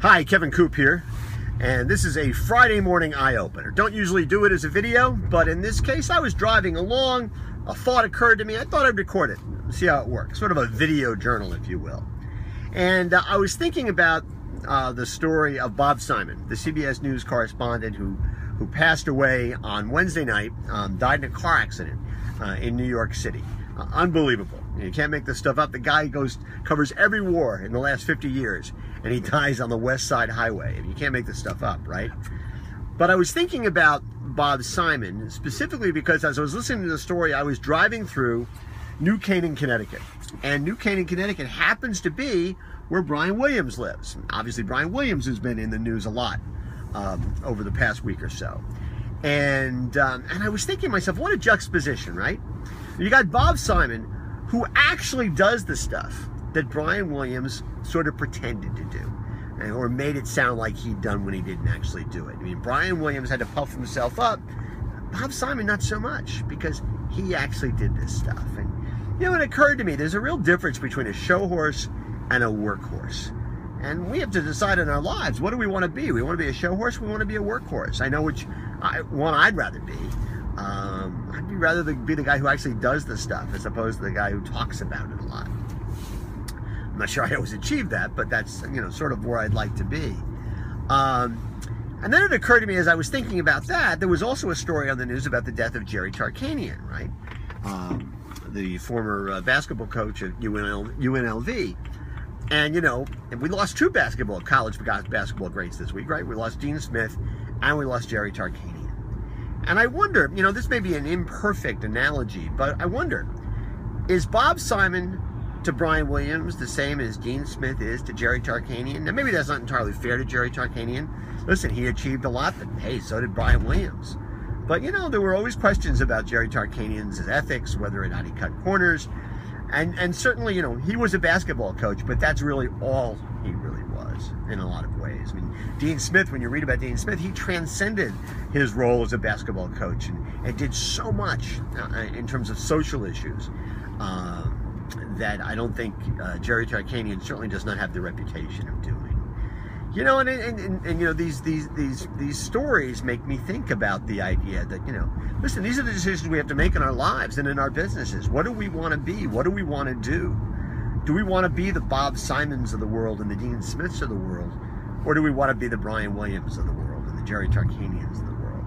Hi, Kevin Coop here, and this is a Friday morning eye-opener. Don't usually do it as a video, but in this case I was driving along, a thought occurred to me, I thought I'd record it, see how it works, sort of a video journal if you will. And I was thinking about the story of Bob Simon, the CBS News correspondent who passed away on Wednesday night, died in a car accident in New York City. Unbelievable. You can't make this stuff up. The guy covers every war in the last 50 years, and he dies on the West Side Highway. You can't make this stuff up, right? But I was thinking about Bob Simon, specifically because as I was listening to the story, I was driving through New Canaan, Connecticut. And New Canaan, Connecticut happens to be where Brian Williams lives. Obviously, Brian Williams has been in the news a lot over the past week or so. And I was thinking to myself, what a juxtaposition, right? You got Bob Simon, who actually does the stuff that Brian Williams sort of pretended to do, or made it sound like he'd done when he didn't actually do it. I mean, Brian Williams had to puff himself up. Bob Simon, not so much, because he actually did this stuff. And, you know, it occurred to me, there's a real difference between a show horse and a workhorse. And we have to decide in our lives, what do we want to be? We want to be a show horse, we want to be a workhorse. I know which one I'd rather be. I'd rather be the guy who actually does the stuff as opposed to the guy who talks about it a lot. I'm not sure I always achieve that, but that's, you know, sort of where I'd like to be. And then it occurred to me as I was thinking about that, there was also a story on the news about the death of Jerry Tarkanian, right? The former basketball coach at UNLV. And, you know, we lost two college basketball greats this week, right? We lost Dean Smith and we lost Jerry Tarkanian. And I wonder, you know, this may be an imperfect analogy, but I wonder, is Bob Simon to Brian Williams the same as Dean Smith is to Jerry Tarkanian? Now, maybe that's not entirely fair to Jerry Tarkanian. Listen, he achieved a lot, but hey, so did Brian Williams. But, you know, there were always questions about Jerry Tarkanian's ethics, whether or not he cut corners. And certainly, you know, he was a basketball coach, but that's really all he really was in a lot of ways. I mean, Dean Smith, when you read about Dean Smith, he transcended his role as a basketball coach and did so much in terms of social issues that I don't think Jerry Tarkanian certainly does not have the reputation of doing. You know, and you know, these stories make me think about the idea that, you know, listen, these are the decisions we have to make in our lives and in our businesses. What do we want to be? What do we want to do? Do we want to be the Bob Simons of the world and the Dean Smiths of the world? Or do we want to be the Brian Williams of the world and the Jerry Tarkanians of the world?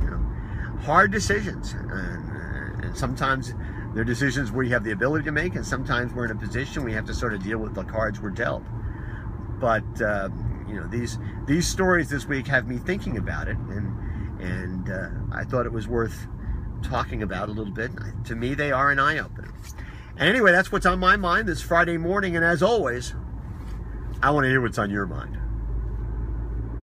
You know, hard decisions. And sometimes they're decisions we have the ability to make, and sometimes we're in a position we have to sort of deal with the cards we're dealt. But, you know, these stories this week have me thinking about it, and I thought it was worth talking about a little bit. To me, they are an eye-opener. And anyway, that's what's on my mind this Friday morning, and as always, I want to hear what's on your mind.